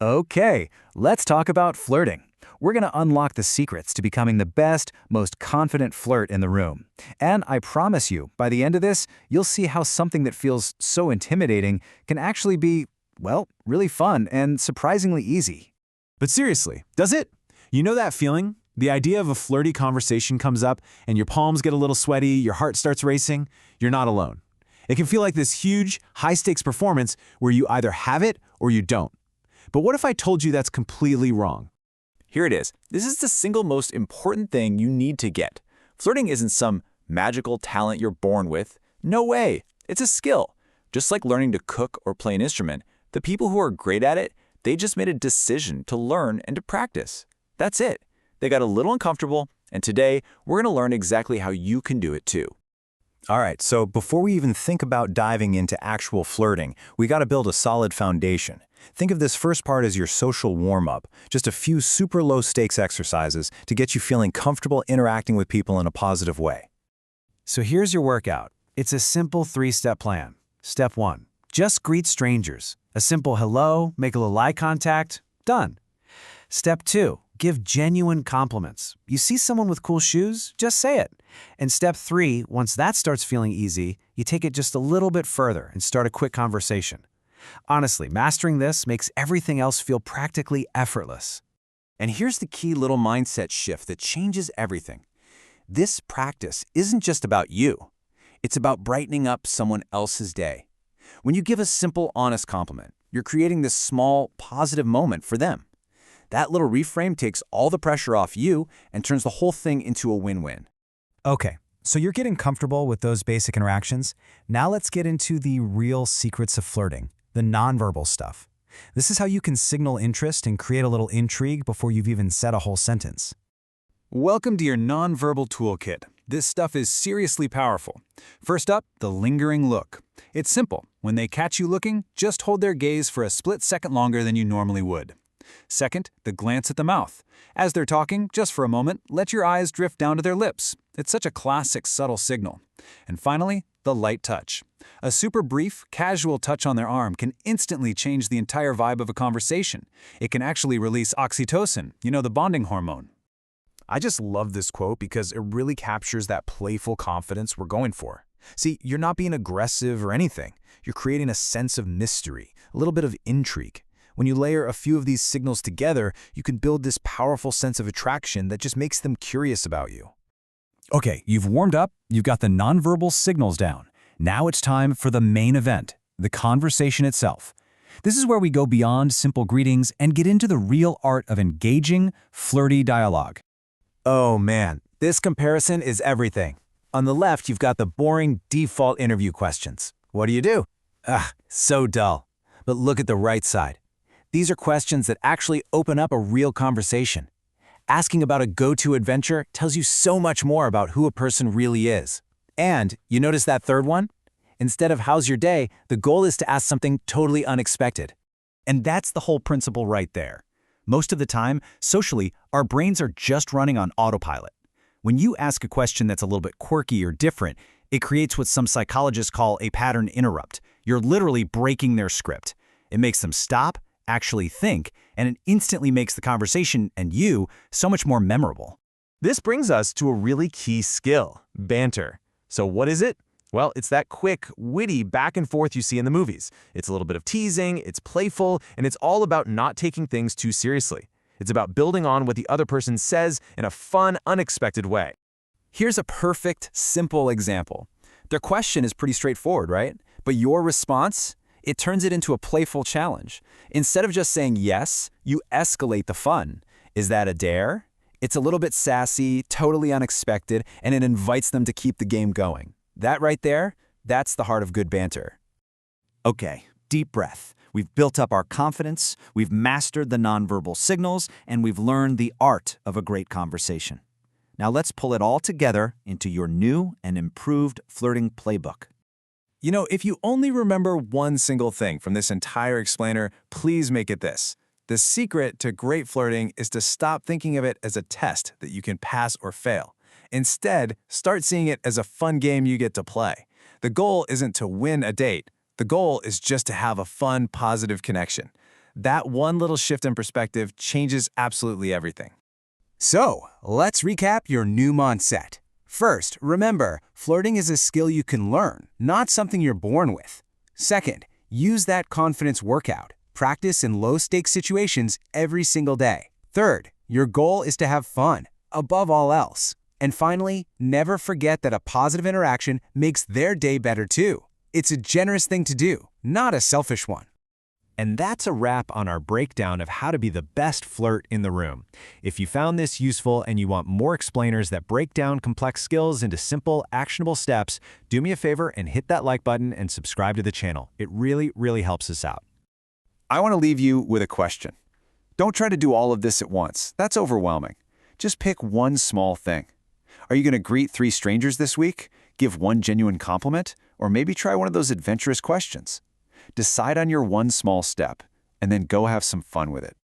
Okay, let's talk about flirting. We're going to unlock the secrets to becoming the best, most confident flirt in the room. And I promise you, by the end of this, you'll see how something that feels so intimidating can actually be, well, really fun and surprisingly easy. But seriously, does it? You know that feeling? The idea of a flirty conversation comes up and your palms get a little sweaty, your heart starts racing. You're not alone. It can feel like this huge, high-stakes performance where you either have it or you don't. But what if I told you that's completely wrong? Here it is. This is the single most important thing you need to get. Flirting isn't some magical talent you're born with. No way. It's a skill. Just like learning to cook or play an instrument, the people who are great at it, they just made a decision to learn and to practice. That's it. They got a little uncomfortable, and today we're going to learn exactly how you can do it too. All right, so before we even think about diving into actual flirting, we got to build a solid foundation. Think of this first part as your social warm-up, just a few super low-stakes exercises to get you feeling comfortable interacting with people in a positive way. So here's your workout. It's a simple 3-step plan. Step 1. Just greet strangers. A simple hello, make a little eye contact, done. Step 2. Give genuine compliments. You see someone with cool shoes? Just say it. And step 3, once that starts feeling easy, you take it just a little bit further and start a quick conversation. Honestly, mastering this makes everything else feel practically effortless. And here's the key little mindset shift that changes everything. This practice isn't just about you. It's about brightening up someone else's day. When you give a simple, honest compliment, you're creating this small, positive moment for them. That little reframe takes all the pressure off you and turns the whole thing into a win-win. Okay, so you're getting comfortable with those basic interactions. Now let's get into the real secrets of flirting, the nonverbal stuff. This is how you can signal interest and create a little intrigue before you've even said a whole sentence. Welcome to your nonverbal toolkit. This stuff is seriously powerful. First up, the lingering look. It's simple. When they catch you looking, just hold their gaze for a split second longer than you normally would. Second, the glance at the mouth. As they're talking, just for a moment, let your eyes drift down to their lips. It's such a classic, subtle signal. And finally, the light touch. A super brief, casual touch on their arm can instantly change the entire vibe of a conversation. It can actually release oxytocin, the bonding hormone. I just love this quote because it really captures that playful confidence we're going for. See, you're not being aggressive or anything. You're creating a sense of mystery, a little bit of intrigue. When you layer a few of these signals together, you can build this powerful sense of attraction that just makes them curious about you. Okay, you've warmed up, you've got the nonverbal signals down. Now it's time for the main event, the conversation itself. This is where we go beyond simple greetings and get into the real art of engaging, flirty dialogue. Oh man, this comparison is everything. On the left, you've got the boring default interview questions. What do? So dull. But look at the right side. These are questions that actually open up a real conversation. Asking about a go-to adventure tells you so much more about who a person really is. And you notice that third one? Instead of how's your day, the goal is to ask something totally unexpected. And that's the whole principle right there. Most of the time, socially, our brains are just running on autopilot. When you ask a question that's a little bit quirky or different, it creates what some psychologists call a pattern interrupt. You're literally breaking their script. It makes them stop, actually think, and it instantly makes the conversation and you so much more memorable. This brings us to a really key skill, banter. So what is it? Well, it's that quick, witty back and forth you see in the movies. It's a little bit of teasing, it's playful, and it's all about not taking things too seriously. It's about building on what the other person says in a fun, unexpected way. Here's a perfect, simple example. Their question is pretty straightforward, right? But your response? It turns it into a playful challenge. Instead of just saying yes, you escalate the fun. Is that a dare? It's a little bit sassy, totally unexpected, and it invites them to keep the game going. That right there, that's the heart of good banter. Okay, deep breath. We've built up our confidence, we've mastered the nonverbal signals, and we've learned the art of a great conversation. Now let's pull it all together into your new and improved flirting playbook. If you only remember one single thing from this entire explainer, please make it this. The secret to great flirting is to stop thinking of it as a test that you can pass or fail. Instead, start seeing it as a fun game you get to play. The goal isn't to win a date. The goal is just to have a fun, positive connection. That one little shift in perspective changes absolutely everything. So, let's recap your new mindset. First, remember, flirting is a skill you can learn, not something you're born with. Second, use that confidence workout. Practice in low-stakes situations every single day. Third, your goal is to have fun, above all else. And finally, never forget that a positive interaction makes their day better too. It's a generous thing to do, not a selfish one. And that's a wrap on our breakdown of how to be the best flirt in the room. If you found this useful and you want more explainers that break down complex skills into simple, actionable steps, do me a favor and hit that like button and subscribe to the channel. It really, really helps us out. I want to leave you with a question. Don't try to do all of this at once. That's overwhelming. Just pick one small thing. Are you going to greet 3 strangers this week? Give one genuine compliment? Or maybe try one of those adventurous questions? Decide on your one small step, and then go have some fun with it.